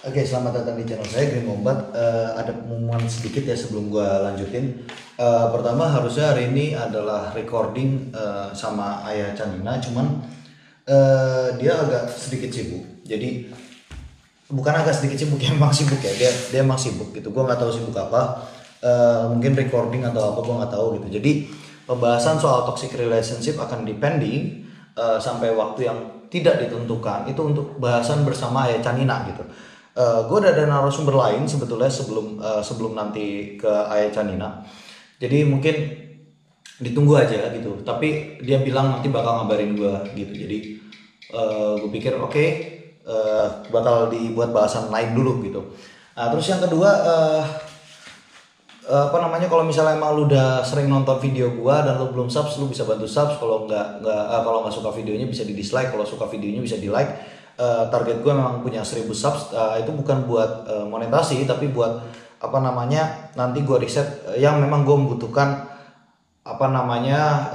Oke, selamat datang di channel saya Green Wombat. Ada pengumuman sedikit ya sebelum gua lanjutin. Pertama harusnya hari ini adalah recording sama Ayah Candina, cuman dia agak sedikit sibuk. Jadi bukan agak sedikit sibuk, ya emang sibuk ya. Dia emang sibuk gitu. Gua nggak tahu sibuk apa. Mungkin recording atau apa gua nggak tahu gitu. Jadi pembahasan soal toxic relationship akan dipending sampai waktu yang tidak ditentukan. Itu untuk bahasan bersama Ayah Candina gitu. Gue udah ada narasumber lain sebetulnya sebelum nanti ke Ayah Candina. Jadi mungkin ditunggu aja gitu. Tapi dia bilang nanti bakal ngabarin gue gitu. Jadi gue pikir oke, bakal dibuat bahasan lain dulu gitu. Nah, terus yang kedua, apa namanya, kalau misalnya emang lu udah sering nonton video gua dan lu belum subs, lu bisa bantu subs. Kalau nggak suka videonya bisa di dislike, kalau suka videonya bisa di like. Target gue memang punya 1000 subs, itu bukan buat monetasi tapi buat apa namanya, nanti gue riset yang memang gue membutuhkan apa namanya,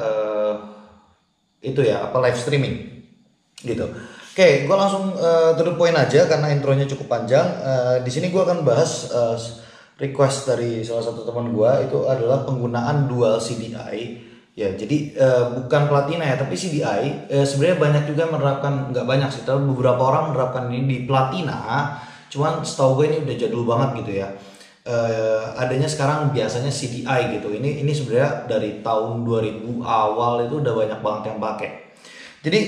itu ya, apa, live streaming gitu. Oke, gue langsung to the point aja karena intronya cukup panjang. Di sini gue akan bahas request dari salah satu teman gue, itu adalah penggunaan dual CDI. Ya, jadi bukan platina ya, tapi CDI. Sebenarnya banyak juga menerapkan, nggak banyak sih, tapi beberapa orang menerapkan ini di platina. Cuman setahu gue ini udah jadul banget gitu ya. Adanya sekarang biasanya CDI gitu. Ini sebenarnya dari tahun 2000 awal itu udah banyak banget yang pakai. Jadi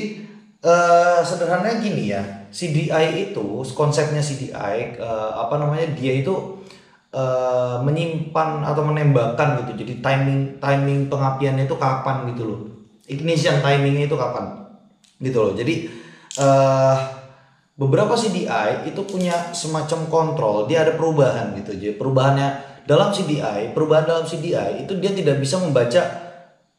sederhananya gini ya, CDI itu konsepnya CDI, apa namanya, dia itu menyimpan atau menembakkan gitu. Jadi timing pengapiannya itu kapan gitu loh. Ignition timingnya itu kapan gitu loh. Jadi beberapa CDI itu punya semacam kontrol. Dia ada perubahan gitu. Jadi perubahan dalam CDI itu dia tidak bisa membaca,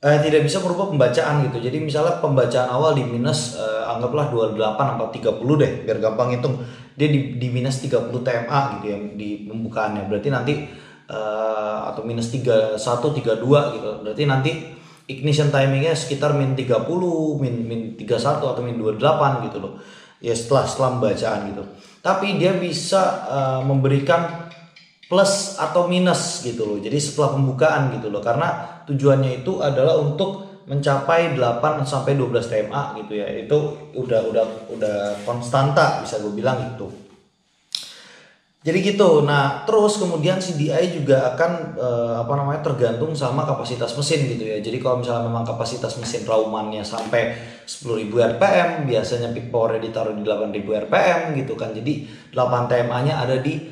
tidak bisa merubah pembacaan gitu. Jadi misalnya pembacaan awal di minus, anggaplah 28 atau 30 deh biar gampang hitung. Dia di minus 30 TMA gitu ya di pembukaannya. Berarti nanti atau minus 31 32 gitu. Berarti nanti ignition timingnya sekitar min 30, min 31 atau min 28 gitu loh. Ya setelah pembacaan gitu. Tapi dia bisa memberikan plus atau minus gitu loh. Jadi setelah pembukaan gitu loh. Karena tujuannya itu adalah untuk mencapai 8 sampai 12 TMA gitu ya. Itu udah konstanta bisa gue bilang gitu. Jadi gitu. Nah, terus kemudian CDI juga akan apa namanya, tergantung sama kapasitas mesin gitu ya. Jadi kalau misalnya memang kapasitas mesin raumannya sampai 10.000 RPM, biasanya peak powernya ditaruh di 8.000 RPM gitu kan. Jadi 8 TMA-nya ada di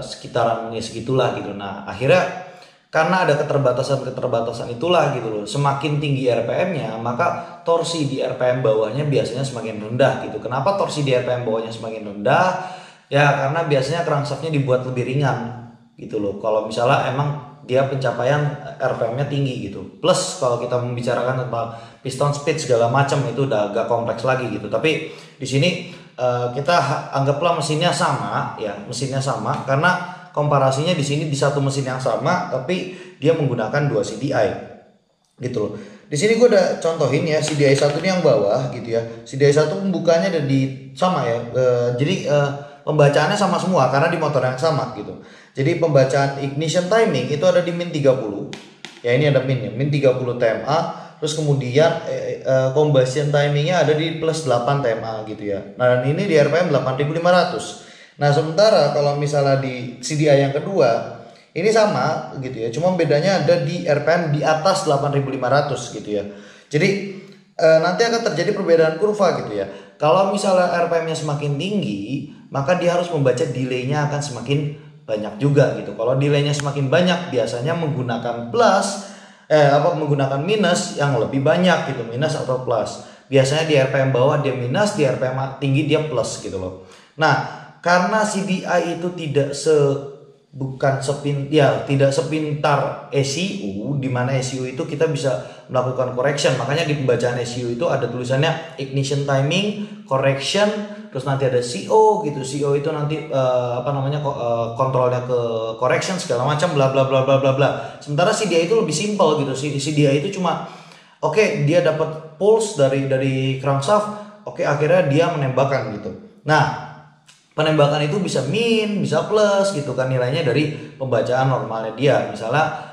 sekitaran ya segitulah gitu. Nah, akhirnya karena ada keterbatasan itulah gitu loh. Semakin tinggi RPM-nya, maka torsi di RPM bawahnya biasanya semakin rendah gitu. Kenapa torsi di RPM bawahnya semakin rendah? Ya karena biasanya crankshaftnya dibuat lebih ringan gitu loh. Kalau misalnya emang dia pencapaian RPM-nya tinggi gitu. Plus kalau kita membicarakan tentang piston speed segala macam itu udah agak kompleks lagi gitu. Tapi di sini kita anggaplah mesinnya sama ya, mesinnya sama karena komparasinya di sini di satu mesin yang sama tapi dia menggunakan dua CDI gitu loh. Di sini gue udah contohin ya CDI 1 ini yang bawah gitu ya. CDI 1 pembukanya ada di sama ya. Jadi pembacaannya sama semua karena di motor yang sama gitu. Jadi pembacaan ignition timing itu ada di min 30. Ya ini ada min ya, min 30 TMA. Terus kemudian combustion timingnya ada di plus 8 TMA gitu ya. Nah dan ini di RPM 8500. Nah sementara kalau misalnya di CDI yang kedua ini sama gitu ya, cuma bedanya ada di RPM di atas 8500 gitu ya. Jadi nanti akan terjadi perbedaan kurva gitu ya. Kalau misalnya RPM-nya semakin tinggi, maka dia harus membaca delay-nya akan semakin banyak juga gitu. Kalau delay-nya semakin banyak, biasanya menggunakan menggunakan minus yang lebih banyak gitu, minus atau plus. Biasanya di RPM bawah dia minus, di RPM tinggi dia plus gitu loh. Nah, karena CDI itu tidak sepintar ECU, di mana ECU itu kita bisa melakukan correction. Makanya di pembacaan ECU itu ada tulisannya ignition timing, correction, terus nanti ada CO gitu. CO itu nanti kontrolnya ke correction segala macam bla bla bla bla bla bla. Sementara CDI itu lebih simpel gitu. CDI itu cuma dia dapat pulse dari crankshaft, akhirnya dia menembakkan gitu. Nah, penembakan itu bisa min, bisa plus gitu kan nilainya dari pembacaan normalnya dia. Misalnya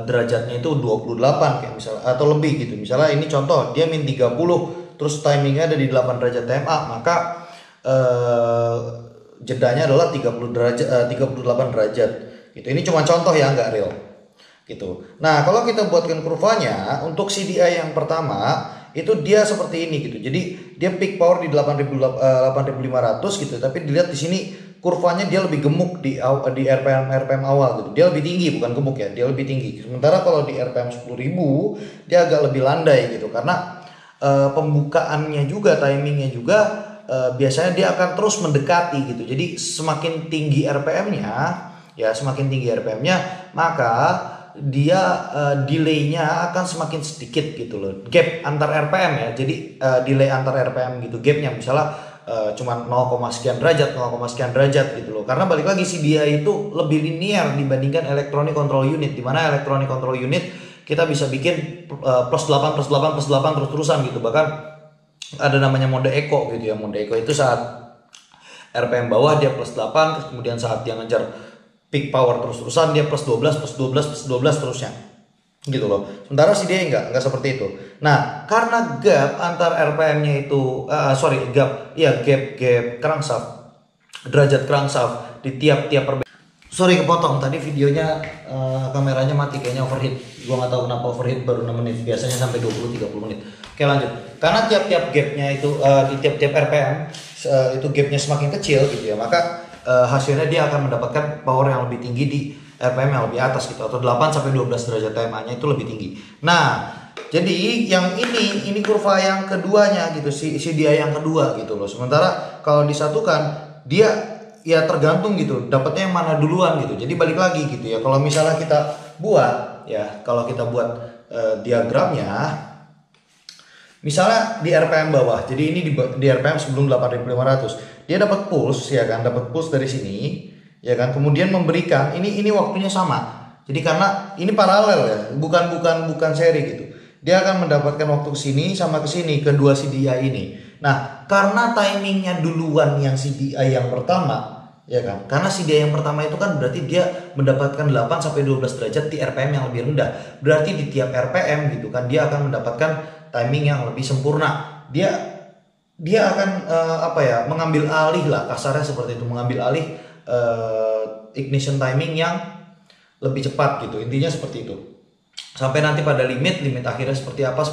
derajatnya itu 28 kayak misalnya atau lebih gitu. Misalnya ini contoh dia min 30 terus timingnya ada di 8 derajat TMA, maka jedanya adalah 30 derajat 38 derajat gitu. Ini cuma contoh ya, nggak real gitu. Nah, kalau kita buatkan kurvanya untuk CDI yang pertama itu dia seperti ini gitu. Jadi dia peak power di 8500 gitu, tapi dilihat di sini kurvanya dia lebih gemuk di RPM awal gitu. Dia lebih tinggi, bukan gemuk ya, dia lebih tinggi. Sementara kalau di RPM 10.000 dia agak lebih landai gitu, karena pembukaannya juga, timingnya juga biasanya dia akan terus mendekati gitu. Jadi semakin tinggi RPM-nya, ya semakin tinggi RPM-nya, maka dia delay-nya akan semakin sedikit gitu loh. Gap antar RPM ya. Jadi delay antar RPM gitu. Gapnya misalnya cuma 0, sekian derajat, 0, sekian derajat gitu loh. Karena balik lagi sih dia itu lebih linear dibandingkan electronic control unit, di mana electronic control unit kita bisa bikin plus 8 plus 8 plus 8 terus-terusan gitu. Bahkan ada namanya mode eco gitu ya. Mode eco itu saat RPM bawah dia plus 8, terus kemudian saat dia ngejar peak power terus-terusan dia plus 12 plus 12 plus 12 terusnya gitu loh. Sementara si dia enggak seperti itu. Nah, karena gap antar RPM-nya itu gap crankshaft, derajat crankshaft di tiap kepotong tadi videonya, kameranya mati kayaknya overheat. Gua nggak tahu kenapa overheat baru 6 menit, biasanya sampai 20-30 menit. Oke, lanjut. Karena tiap-tiap gapnya itu di tiap-tiap RPM itu gapnya semakin kecil gitu ya, maka hasilnya dia akan mendapatkan power yang lebih tinggi di RPM yang lebih atas gitu, atau 8 sampai 12 derajat TMA-nya itu lebih tinggi. Nah, jadi yang ini kurva yang keduanya gitu, si dia yang kedua gitu loh. Sementara kalau disatukan dia ya tergantung gitu, dapatnya yang mana duluan gitu. Jadi balik lagi gitu ya. Kalau misalnya kita buat diagramnya, misalnya di RPM bawah, jadi ini di RPM sebelum 8500 dia dapat pulse ya kan, dapat pulse dari sini ya kan, kemudian memberikan ini waktunya sama. Jadi karena ini paralel ya, bukan seri gitu. Dia akan mendapatkan waktu ke sini sama ke sini, kedua CDI ini. Nah, karena timingnya duluan yang CDI yang pertama ya kan, karena CDI yang pertama itu kan berarti dia mendapatkan 8 sampai 12 derajat di RPM yang lebih rendah. Berarti di tiap RPM gitu kan dia akan mendapatkan timing yang lebih sempurna. Dia akan mengambil alih lah, kasarnya seperti itu, mengambil alih ignition timing yang lebih cepat gitu. Intinya seperti itu. Sampai nanti pada limit akhirnya seperti apa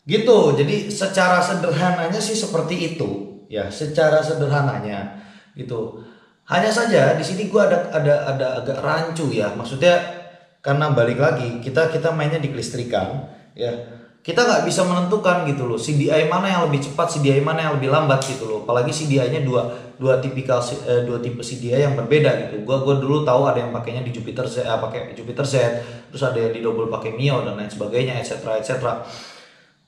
gitu. Jadi secara sederhananya sih seperti itu ya, secara sederhananya gitu. Hanya saja di sini gua ada agak rancu ya, maksudnya karena balik lagi kita mainnya di kelistrikan ya, kita nggak bisa menentukan gitu loh CDI mana yang lebih cepat, CDI mana yang lebih lambat gitu loh. Apalagi CDI-nya dua tipe CDI yang berbeda gitu. Gua dulu tahu ada yang pakainya di Jupiter Z, pakai Jupiter Z, terus ada yang di double pakai Mio dan lain sebagainya, etc.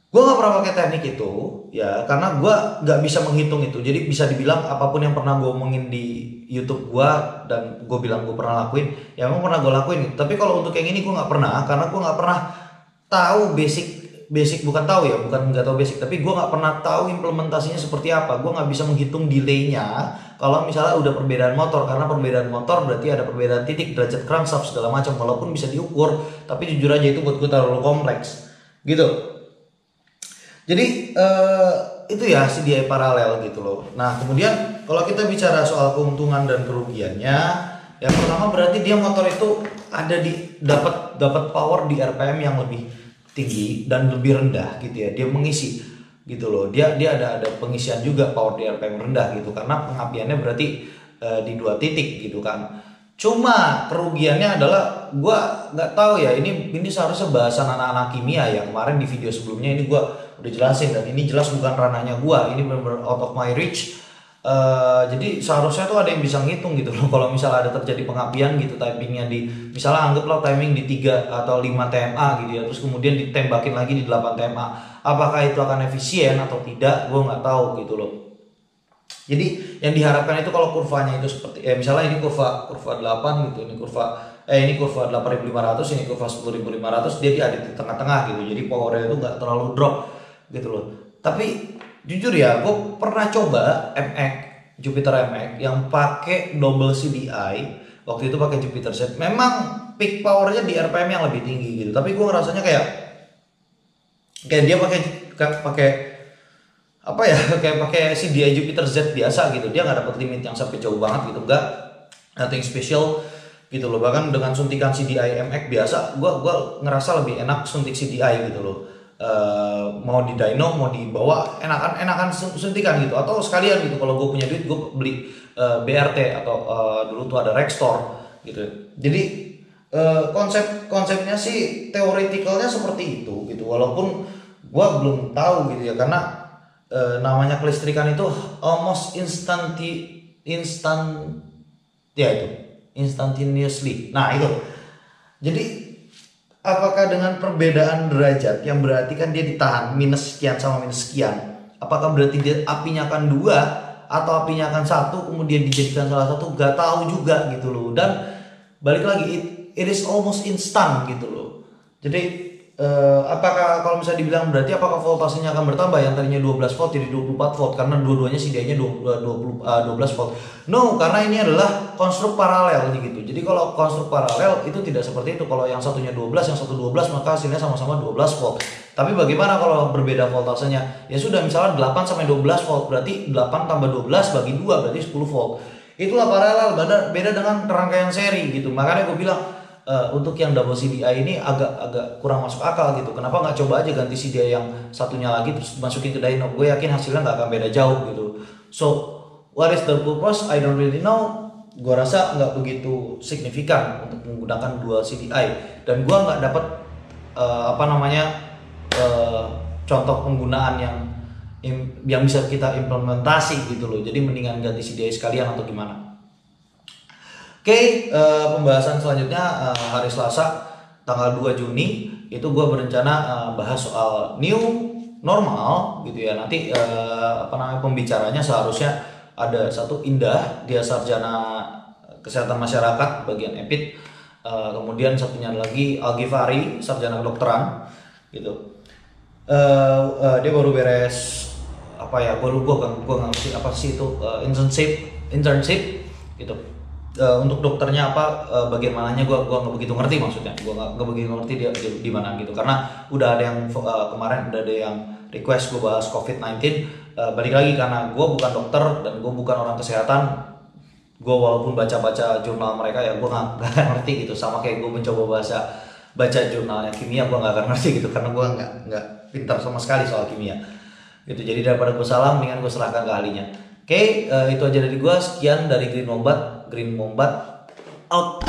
Gue nggak pernah pakai teknik itu ya, karena gue nggak bisa menghitung itu. Jadi bisa dibilang apapun yang pernah gue omongin di YouTube gue dan gue bilang gue pernah lakuin, ya emang pernah gue lakuin. Tapi kalau untuk yang ini gue nggak pernah, karena gue nggak pernah tahu basic bukan tahu ya, bukan nggak tahu basic, tapi gue nggak pernah tahu implementasinya seperti apa. Gue nggak bisa menghitung delaynya kalau misalnya udah perbedaan motor, karena perbedaan motor berarti ada perbedaan titik, derajat crankshaft segala macam, walaupun bisa diukur, tapi jujur aja itu buat gue terlalu kompleks gitu. Jadi itu ya CDI paralel gitu loh. Nah kemudian kalau kita bicara soal keuntungan dan kerugiannya, yang pertama berarti dia motor itu ada di dapat power di RPM yang lebih tinggi dan lebih rendah gitu ya. Dia mengisi gitu loh. Dia ada pengisian juga power di RPM rendah gitu, karena pengapiannya berarti di 2 titik gitu kan. Cuma kerugiannya adalah gua nggak tahu ya, ini seharusnya bahasan anak-anak kimia ya. Kemarin di video sebelumnya ini gua udah jelasin, dan ini jelas bukan ranahnya gua, ini benar-benar out of my reach. Jadi seharusnya tuh ada yang bisa ngitung gitu loh. Kalau misalnya ada terjadi pengapian gitu, timingnya di misalnya anggaplah timing di 3 atau 5 TMA gitu ya, terus kemudian ditembakin lagi di 8 TMA, apakah itu akan efisien atau tidak, gue nggak tahu gitu loh. Jadi yang diharapkan itu kalau kurvanya itu seperti misalnya ini kurva 8 gitu, ini kurva 8500, ini kurva 10500, dia ada di tengah-tengah gitu. Jadi powernya itu nggak terlalu drop gitu loh. Tapi jujur ya, gue pernah coba Jupiter MX yang pakai double CDI. Waktu itu pakai Jupiter Z. Memang peak powernya di RPM yang lebih tinggi gitu. Tapi gue ngerasanya kayak dia pakai apa ya, kayak pakai CDI Jupiter Z biasa gitu. Dia nggak dapat limit yang sampai jauh banget gitu, enggak, nothing special gitu loh. Bahkan dengan suntikan CDI MX biasa, gua ngerasa lebih enak suntik CDI gitu loh. Mau di dyno, mau dibawa, enakan suntikan gitu. Atau sekalian gitu, kalau gue punya duit gue beli BRT atau dulu tuh ada Rextor gitu. Jadi konsepnya sih teoretikalnya seperti itu gitu. Walaupun gue belum tahu gitu ya, karena namanya kelistrikan itu almost instantaneously. Nah itu. Jadi apakah dengan perbedaan derajat yang berarti kan dia ditahan minus sekian sama minus sekian, apakah berarti dia apinya akan 2 atau apinya akan 1 kemudian dijadikan salah satu, gak tahu juga gitu loh. Dan balik lagi, it is almost instant gitu loh. Jadi apakah kalau misalnya dibilang berarti apakah voltasenya akan bertambah, yang tadinya 12 volt jadi 24 volt karena dua-duanya CDI-nya 12 volt? No, karena ini adalah konstruk paralel gitu. Jadi kalau konstruk paralel itu tidak seperti itu. Kalau yang satunya 12, yang satu 12, maka hasilnya sama-sama 12 volt. Tapi bagaimana kalau berbeda voltasenya? Ya sudah, misalnya 8 sampai 12 volt, berarti 8 tambah 12 bagi 2 berarti 10 volt. Itulah paralel, beda dengan rangkaian seri gitu. Makanya gue bilang untuk yang double CDI ini agak kurang masuk akal gitu. Kenapa nggak coba aja ganti CDI yang satunya lagi terus masukin ke dyno? Gue yakin hasilnya nggak akan beda jauh gitu. So what is the purpose? I don't really know. Gue rasa nggak begitu signifikan untuk menggunakan dual CDI, dan gue nggak dapat contoh penggunaan yang bisa kita implementasi gitu loh. Jadi mendingan ganti CDI sekalian atau gimana? Oke, pembahasan selanjutnya hari Selasa tanggal 2 Juni itu gue berencana bahas soal new normal gitu ya. Nanti pembicaranya seharusnya ada satu Indah, dia sarjana kesehatan masyarakat bagian EPID, kemudian satunya lagi Algifari, sarjana kedokteran gitu. Dia baru beres gue nggak ngerti apa sih itu, internship gitu. Untuk dokternya bagian mananya gue nggak begitu ngerti, maksudnya gue nggak begitu ngerti dia di mana gitu, karena udah ada yang kemarin udah ada yang request gue bahas COVID-19. Balik lagi, karena gue bukan dokter dan gue bukan orang kesehatan, gue walaupun baca jurnal mereka ya gue nggak ngerti gitu. Sama kayak gue mencoba baca jurnalnya kimia, gue nggak akan ngerti gitu, karena gue nggak pintar sama sekali soal kimia gitu. Jadi daripada gue salah, mendingan gue serahkan ke ahlinya. Oke, itu aja dari gue. Sekian dari Green Mombat out.